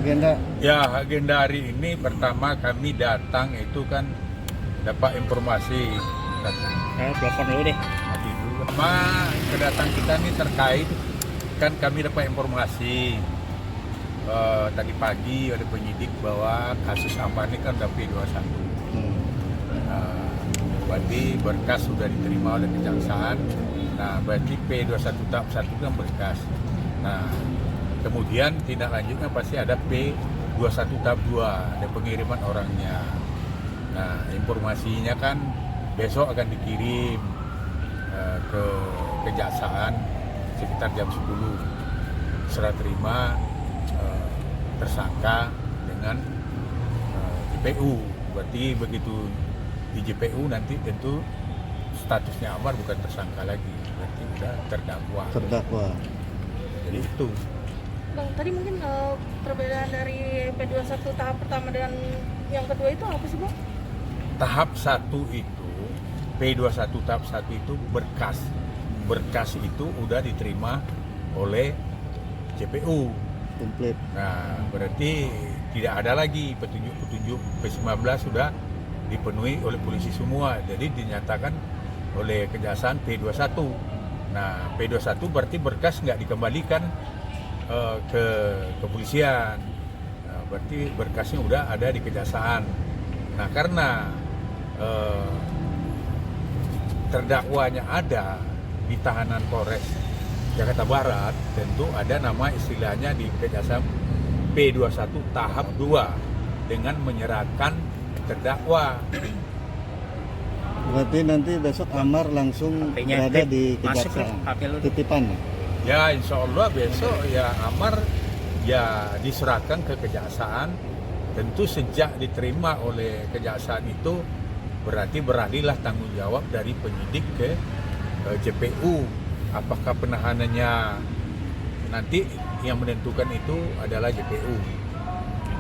agenda? Ya, agenda hari ini pertama kami datang itu kan dapat informasi. Telepon dulu deh. Pertama kedatangan kita ini terkait kan kami dapat informasi tadi pagi ada penyidik bahwa kasus Amar ini kan udah P21. Berarti berkas sudah diterima oleh kejaksaan. Nah, berarti P21 tahap 1 kan berkas. Nah, kemudian tindak lanjutnya pasti ada P21 tahap 2, ada pengiriman orangnya. Nah, informasinya kan besok akan dikirim ke kejaksaan sekitar jam 10. Serah terima tersangka dengan JPU. Berarti begitu di JPU nanti tentu statusnya Amar bukan tersangka lagi, berarti sudah terdakwa. Jadi itu. Bang, tadi mungkin perbedaan dari P21 tahap pertama dengan yang kedua itu apa sih, Bang? Tahap 1 itu, P21 tahap 1 itu berkas. Berkas itu udah diterima oleh JPU. Komplit. Nah, berarti tidak ada lagi petunjuk-petunjuk P19 sudah dipenuhi oleh polisi semua. Jadi dinyatakan oleh kejaksaan P21. Nah, P21 berarti berkas nggak dikembalikan ke kepolisian. Nah, berarti berkasnya udah ada di kejaksaan. Nah, karena terdakwanya ada di tahanan Polres Jakarta Barat, tentu ada nama istilahnya di kejaksaan P21 tahap 2 dengan menyerahkan terdakwa. Berarti nanti besok Amar langsung berada di kejaksaan. Titipan. Ya, insya Allah besok ya Amar ya diserahkan ke kejaksaan. Tentu sejak diterima oleh kejaksaan itu berarti beralihlah tanggung jawab dari penyidik ke JPU. Apakah penahanannya nanti yang menentukan itu adalah JPU.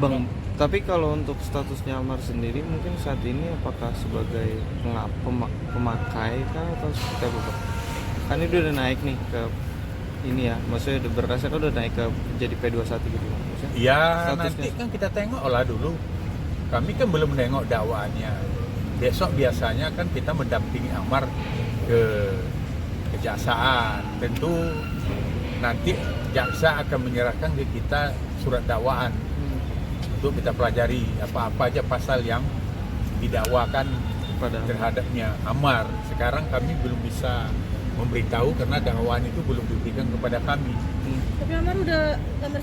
Bang, tapi kalau untuk statusnya Amar sendiri mungkin saat ini apakah sebagai pemakai kah atau seperti apa, Bang? Kan ini udah naik nih ke ini ya, maksudnya berkasnya kan udah naik ke jadi P21 gitu. Maksudnya, ya statusnya nanti kan kita tengok lah dulu. Kami kan belum menengok dakwaannya. Besok biasanya kan kita mendampingi Amar ke kejaksaan. Tentu nanti jaksa akan menyerahkan ke kita surat dakwaan untuk kita pelajari apa-apa aja pasal yang didakwakan terhadapnya Amar. Sekarang kami belum bisa memberitahu karena dakwaan itu belum diberikan kepada kami. Tapi Amar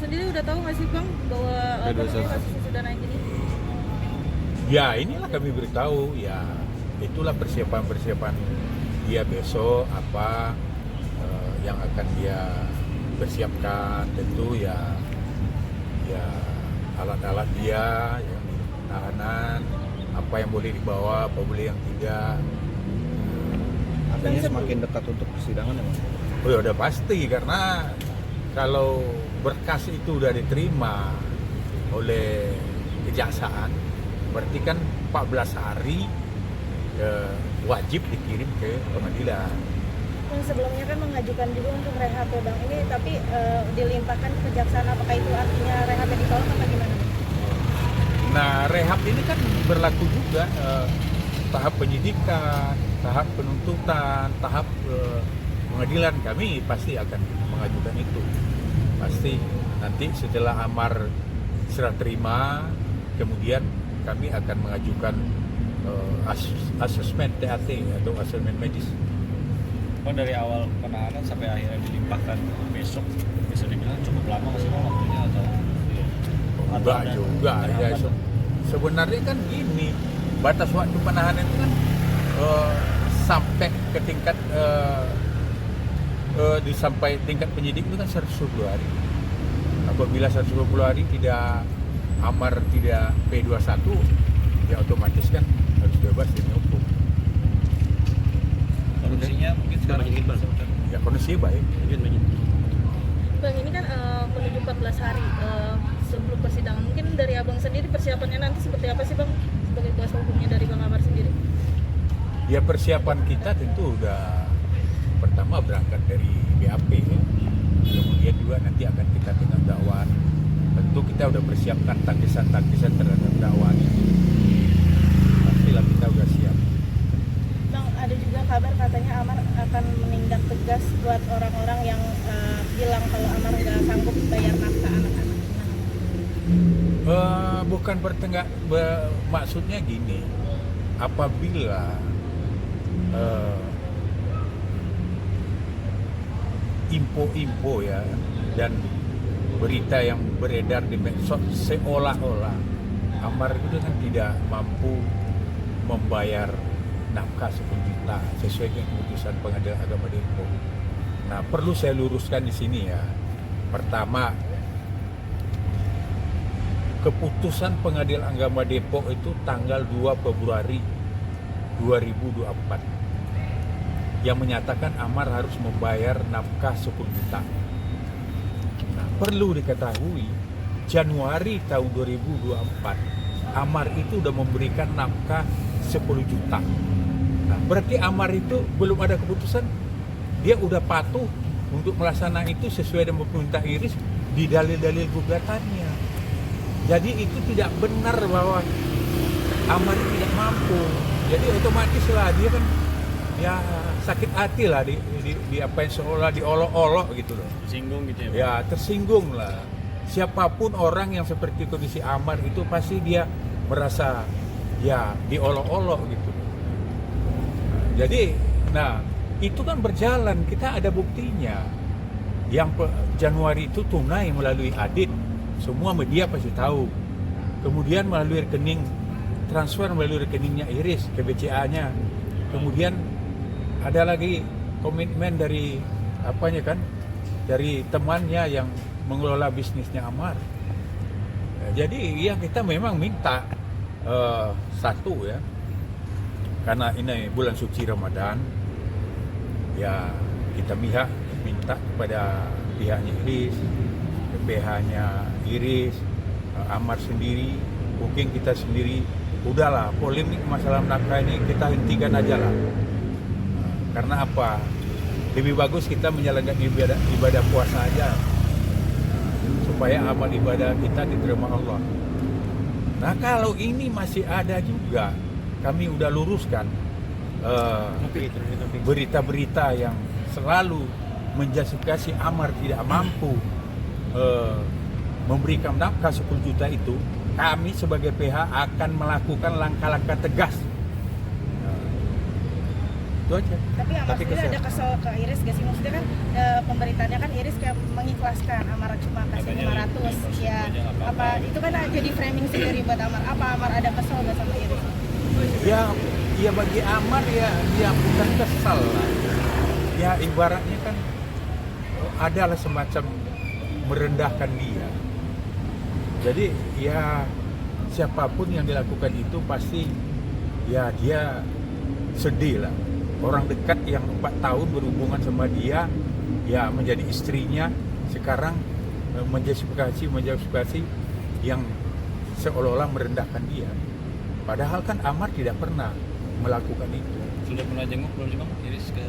sendiri udah tahu nggak sih, Bang, bahwa kasusnya sudah naik ini? Ya, inilah kami beritahu. Ya, itulah persiapan dia besok apa yang akan dia persiapkan. Tentu ya alat-alat dia yang tahanan, apa yang boleh dibawa, apa boleh yang tidak. Artinya semakin dekat untuk persidangan ya, Mas? Oh ya udah pasti, karena kalau berkas itu udah diterima oleh kejaksaan berarti kan 14 hari wajib dikirim ke pengadilan. Yang sebelumnya kan mengajukan juga untuk rehab ya, Bang. Ini tapi dilimpahkan ke kejaksaan, apakah itu artinya rehabnya ditolak atau gimana? Nah, rehab ini kan berlaku juga tahap penyidikan, tahap penuntutan, tahap pengadilan. Kami pasti akan mengajukan itu. Pasti nanti setelah Amar serah terima, kemudian kami akan mengajukan asesmen TAT atau asesmen medis. Oh, dari awal penahanan sampai akhirnya dilimpahkan besok bisa dibilang cukup lama masih waktunya atau Enggak juga ya. Sebenarnya kan gini, batas waktu penahanan itu kan sampai ke tingkat sampai tingkat penyidik itu kan 120 hari. Apabila 120 hari tidak Amar tidak P21, ya otomatis kan harus bebas dari hukum. kondisinya mungkin sekarang Ya kondisinya baik. Bang, ini kan menuju 14 hari sebelum persidangan. Mungkin dari Abang sendiri persiapannya nanti seperti apa sih, Bang? Sebagai kuasa hukumnya dari Bang Amar sendiri. Ya persiapan kita tentu udah pertama berangkat dari BAP ya. Kemudian juga nanti akan kita tengok dakwaan. Tentu kita kita udah persiapkan tangkisan-tangkisan terhadap dakwaan ini. Pastilah kita udah siap. Bang, ada juga kabar katanya Amar akan menindak tegas buat orang-orang yang bilang kalau Amar nggak sanggup bayar nafkah anak-anak. Bukan maksudnya gini, apabila info-info ya dan berita yang beredar di medsos seolah-olah Amar itu kan tidak mampu membayar nafkah 10 juta sesuai dengan keputusan Pengadilan Agama Depok. Nah, perlu saya luruskan di sini ya. Pertama, keputusan Pengadilan Agama Depok itu tanggal 2 Februari 2024 yang menyatakan Amar harus membayar nafkah 10 juta. Nah, perlu diketahui Januari tahun 2024 Amar itu udah memberikan nafkah 10 juta. Nah, berarti Amar itu belum ada keputusan, dia udah patuh untuk melaksanakan itu sesuai dengan perintah Iris di dalil-dalil gugatannya. Jadi itu tidak benar bahwa Amar tidak mampu. Jadi otomatis lah dia kan ya sakit hati lah di apa yang seolah diolok-olok gitu loh. Tersinggung gitu ya. Ya tersinggung lah. Siapapun orang yang seperti kondisi Amar itu pasti dia merasa ya diolok-olok gitu. Jadi, nah itu kan berjalan, kita ada buktinya. Yang Januari itu tunai melalui Adit, semua media pasti tahu. Kemudian melalui rekening, transfer melalui rekeningnya Iris ke BCA-nya. Kemudian ada lagi komitmen dari apanya kan, dari temannya yang mengelola bisnisnya Amar. Jadi ya kita memang minta satu ya, karena ini bulan suci Ramadan, ya kita minta kepada pihaknya Iris, PH-nya Iris, Amar sendiri, mungkin kita sendiri, udahlah polemik masalah nafkah ini kita hentikan aja lah. Karena apa? Lebih bagus kita menjalankan ibadah puasa aja, supaya amal ibadah kita diterima Allah. Nah kalau ini masih ada juga, kami udah luruskan berita-berita yang selalu menjustifikasi Amar tidak mampu memberikan nafkah 10 juta itu, kami sebagai PH akan melakukan langkah-langkah tegas. Itu aja. Tapi Amar sendiri ada kesel ke Iris gak sih? Maksudnya kan pemberitaannya kan Iris kayak mengikhlaskan Amar cuma kasih 500 ya. Apa itu kan jadi framing sendiri buat Amar. Apa Amar ada kesel gak sama Iris? Ya bagi Amar ya dia bukan kesal lah. Ya ibaratnya kan adalah semacam merendahkan dia. Jadi ya siapapun yang dilakukan itu pasti ya dia sedih lah. Orang dekat yang 4 tahun berhubungan sama dia, ya menjadi istrinya, sekarang menjustifikasi yang seolah-olah merendahkan dia. Padahal kan Amar tidak pernah melakukan itu. Sudah pernah jenguk belum sih Bang Iris ke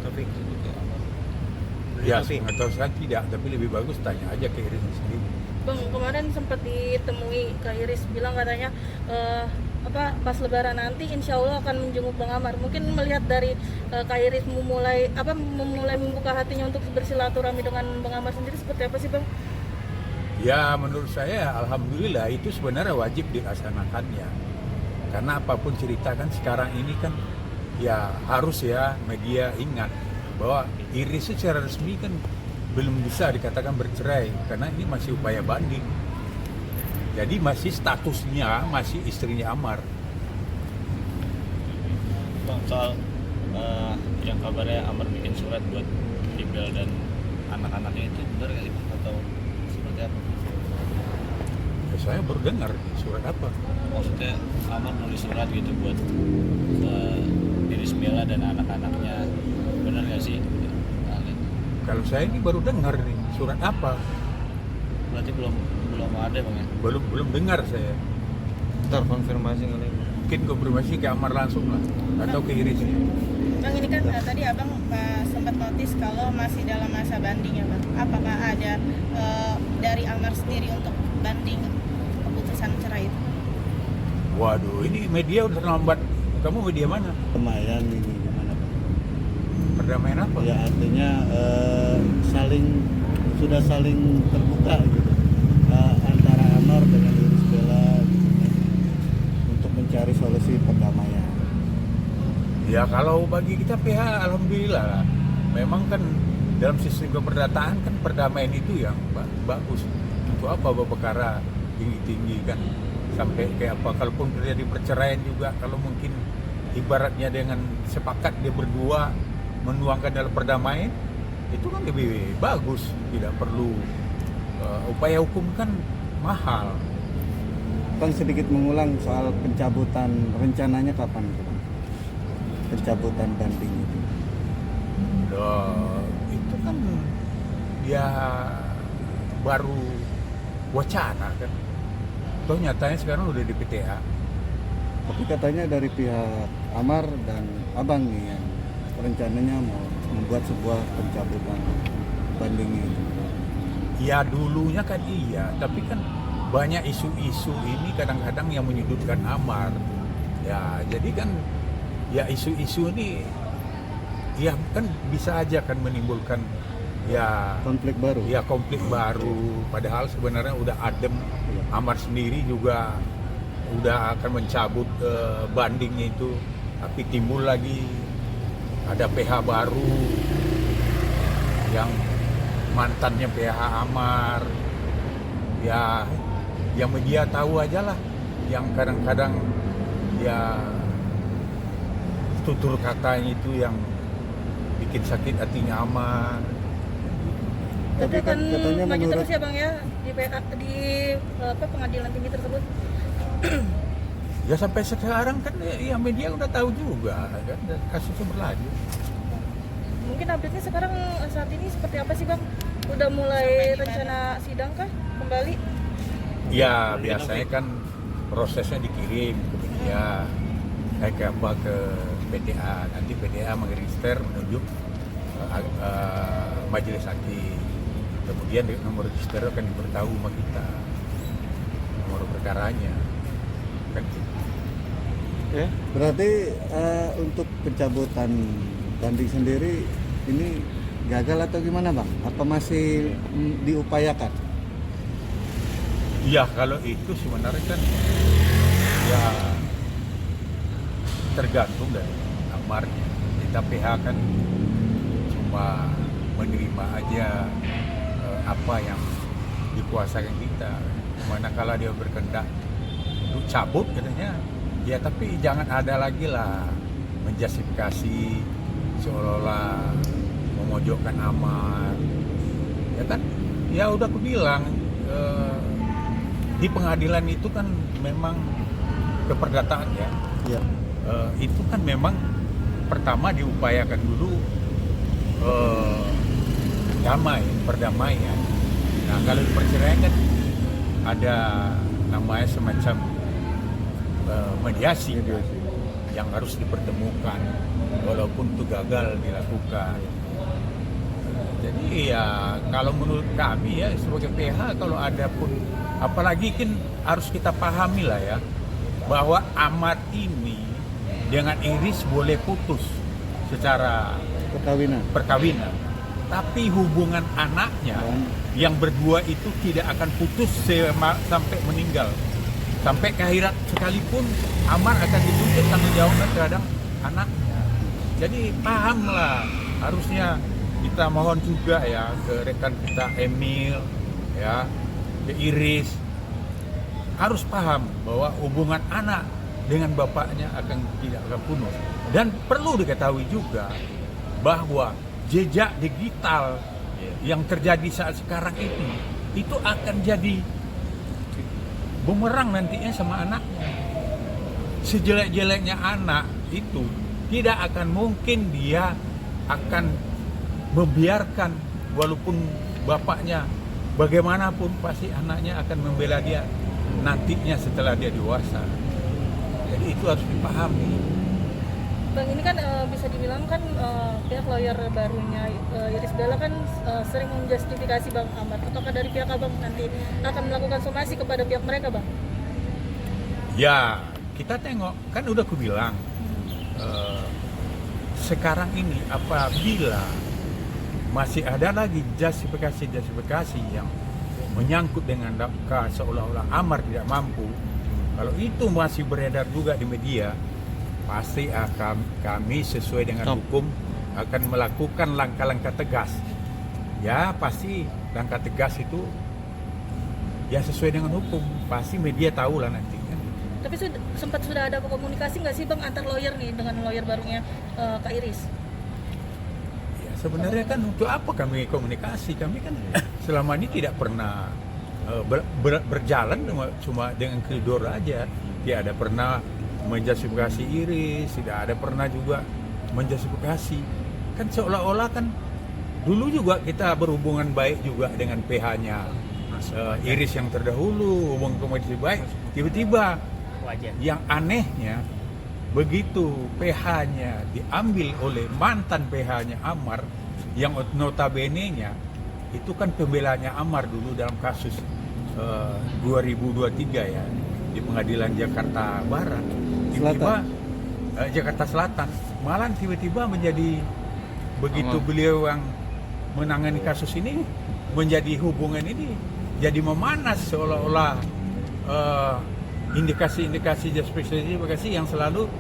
Taufik ke Amar? Ya, atau saya tidak, tapi lebih bagus tanya aja ke Iris sendiri. Bang, kemarin sempat ditemui Kak Iris bilang katanya pas lebaran nanti insya Allah akan menjenguk Bang Amar. Mungkin melihat dari Kak Iris memulai membuka hatinya untuk bersilaturahmi dengan Bang Amar sendiri, seperti apa sih Bang? Ya menurut saya alhamdulillah itu sebenarnya wajib dilaksanakannya. Karena apapun cerita kan sekarang ini kan ya harus ya media ingat bahwa Iris secara resmi kan belum bisa dikatakan bercerai karena ini masih upaya banding. Jadi masih statusnya masih istrinya Amar. Bang, soal yang kabarnya Amar bikin surat buat Iqbal dan anak-anaknya itu benar nggak sih Bang? Atau seperti apa? Ya, saya baru dengar surat apa. Maksudnya Amar nulis surat gitu buat Iris Bella dan anak-anaknya, benar nggak sih? Kalau saya ini baru dengar nih surat apa. Berarti belum ada Bang ya? Belum dengar saya. Ntar konfirmasi kali. Mungkin konfirmasi ke Amar langsung lah atau ke Iris. Bang, ini kan tadi Abang sempat notice kalau masih dalam masa banding ya Bang. Apakah ada dari Amar sendiri untuk banding keputusan cerai itu? Waduh, ini media udah terlambat. Kamu media mana? Perdamaian ini gimana Pak? Perdamaian apa? Ya artinya sudah saling terbuka gitu antara Amar dengan Irish Bella gitu, kan, untuk mencari solusi perdamaian. Ya kalau bagi kita PH alhamdulillah lah. Memang kan dalam sistem keperdataan kan perdamaian itu yang bagus. Untuk apa perkara tinggi-tinggi kan sampai kayak apa, kalaupun terjadi perceraian juga, kalau mungkin ibaratnya dengan sepakat dia berdua menuangkan dalam perdamaian, itu kan lebih bagus, tidak perlu upaya hukum kan mahal. Bang, sedikit mengulang soal pencabutan, rencananya kapan Bang? Pencabutan banding itu? Itu kan ya baru wacana kan. Toh nyatanya sekarang udah di PTA. Tapi katanya dari pihak Amar dan Abang nih yang rencananya mau membuat sebuah pencabutan banding itu. Ya dulunya kan iya, tapi kan banyak isu-isu ini kadang-kadang yang menyudutkan Amar. Ya jadi kan ya isu-isu ini ya kan bisa aja kan menimbulkan ya Konflik baru. ya konflik baru, padahal sebenarnya udah adem. Amar sendiri juga udah akan mencabut bandingnya itu, tapi timbul lagi ada PH baru yang mantannya PH Amar. Ya yang media tahu aja lah, yang kadang-kadang ya tutur katanya itu yang bikin sakit hatinya Amar. Tapi kan katanya maju menurut terus ya Bang ya di pengadilan tinggi tersebut. Ya sampai sekarang kan ya media udah tahu juga kan kasusnya berlanjut. Mungkin update-nya sekarang saat ini seperti apa sih Bang? Udah mulai rencana sidang kah kembali? Ya biasanya kan prosesnya dikirim ke media, ke PTA, nanti PTA mengirimkan menunjuk majelis hakim. Kemudian nomor register akan diberitahu sama kita, nomor perkaranya kan gitu. berarti untuk pencabutan banding sendiri ini gagal atau gimana Bang? Apa masih diupayakan? Ya kalau itu sebenarnya kan ya tergantung dari amarnya. Kita PH kan cuma menerima aja apa yang dikuasakan kita. Manakala dia berkehendak untuk cabut katanya, ya tapi jangan ada lagi lah menjustifikasi seolah-olah memojokkan Amar. Ya kan, ya udah aku bilang di pengadilan itu kan memang keperdataan ya. Ya. Itu kan memang pertama diupayakan dulu perdamaian. Nah kalau di perceraian kan ada namanya semacam mediasi kan, yang harus dipertemukan walaupun itu gagal dilakukan. Jadi ya kalau menurut kami ya sebagai PH, kalau ada pun, apalagi kan harus kita pahami lah ya, bahwa Amar ini dengan Iris boleh putus secara perkawinan, tapi hubungan anaknya yang berdua itu tidak akan putus sampai meninggal, sampai ke akhirat sekalipun Amar akan dituntut tanggung jawab terhadap anaknya. Jadi pahamlah, harusnya kita mohon juga ya ke rekan kita Emil ya, ke Iris, harus paham bahwa hubungan anak dengan bapaknya tidak akan punah. Dan perlu diketahui juga bahwa jejak digital yang terjadi saat sekarang ini itu akan jadi bumerang nantinya sama anaknya. Sejelek-jeleknya anak itu tidak akan mungkin dia akan membiarkan, walaupun bapaknya bagaimanapun pasti anaknya akan membela dia nantinya setelah dia dewasa. Jadi itu harus dipahami. Bang, ini kan bisa dibilang kan pihak lawyer barunya Irish Bella kan sering menjustifikasi Bang Amar. Apakah dari pihak Abang nanti akan melakukan somasi kepada pihak mereka, Bang? Ya, kita tengok, kan udah aku bilang sekarang ini apabila masih ada lagi justifikasi yang menyangkut dengan seolah-olah Amar tidak mampu, kalau itu masih beredar juga di media, pasti kami sesuai dengan hukum akan melakukan langkah-langkah tegas. Ya pasti langkah tegas itu ya sesuai dengan hukum, pasti media tahu lah nanti kan. Tapi sudah ada komunikasi nggak sih Bang antar lawyer nih dengan lawyer barunya Kak Iris? Ya sebenarnya kan untuk apa kami komunikasi? Kami kan selama ini tidak pernah berjalan cuma dengan koridor aja. Tidak ada pernah menjustifikasi Iris, tidak ada pernah juga menjustifikasi. Kan seolah-olah kan dulu juga kita berhubungan baik juga dengan PH-nya Iris yang terdahulu, hubungan komunikasi baik. Tiba-tiba yang anehnya begitu PH-nya diambil oleh mantan PH-nya Amar yang notabene-nya itu kan pembelaannya Amar dulu dalam kasus 2023 ya di pengadilan Jakarta Barat, tiba-tiba Jakarta Selatan, malah tiba-tiba menjadi begitu beliau yang menangani kasus ini, menjadi hubungan ini jadi memanas seolah-olah indikasi-indikasi justifikasi yang selalu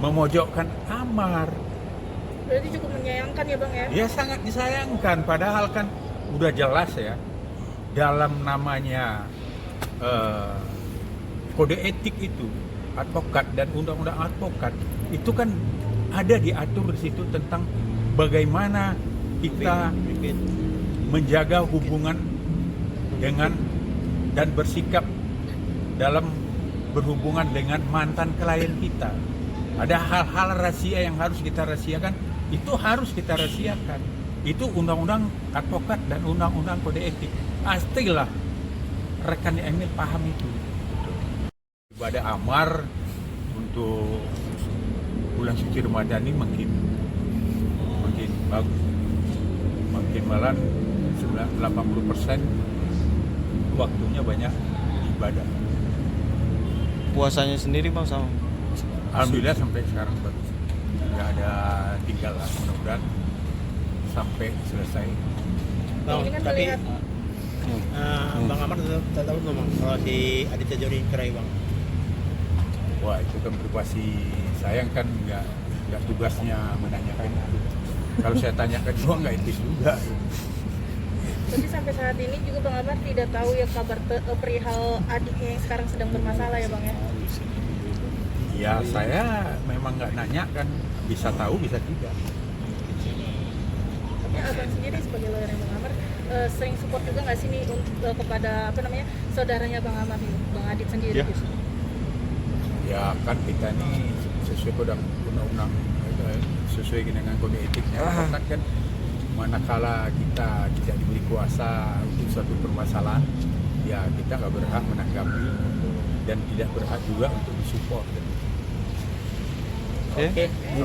memojokkan Amar. Berarti cukup menyayangkan ya Bang ya? Ya sangat disayangkan, padahal kan udah jelas ya dalam namanya kode etik itu advokat dan undang-undang advokat itu kan ada diatur di situ tentang bagaimana kita menjaga hubungan dengan dan bersikap dalam berhubungan dengan mantan klien kita. Ada hal-hal rahasia yang harus kita rahasiakan, itu harus kita rahasiakan. Itu undang-undang advokat dan undang-undang kode etik. Pastilah rekan Emil paham itu. Ibadah Amar untuk bulan suci Ramadan ini makin bagus, makin malah 80% waktunya banyak ibadah. Puasanya sendiri Bang sama? Alhamdulillah sampai sekarang bagus, nggak ada tinggal lah, mudah-mudahan sampai selesai. Bang, Ini kan tapi melihat Bang Amar tak tahu Bang kalau si Aditya Joni cerai Bang. Wah itu kan privasi saya kan nggak tugasnya menanyakan itu. Kalau saya tanyakan juga nggak etis juga. Tapi sampai saat ini juga Bang Amar tidak tahu ya kabar perihal adiknya yang sekarang sedang bermasalah ya Bang ya? Ya saya memang nggak nanya kan, bisa tahu bisa tidak. Tapi Abang sendiri sebagai lawyer Bang Amar sering support juga nggak sih nih kepada saudaranya Bang Amar nih, Bang Adit sendiri? Ya. Ya kan kita ini sesuai undang-undang sesuai dengan kode etiknya kan manakala kita tidak diberi kuasa untuk suatu permasalahan ya kita nggak berhak menanggapi dan tidak berhak juga untuk disupport. Oke.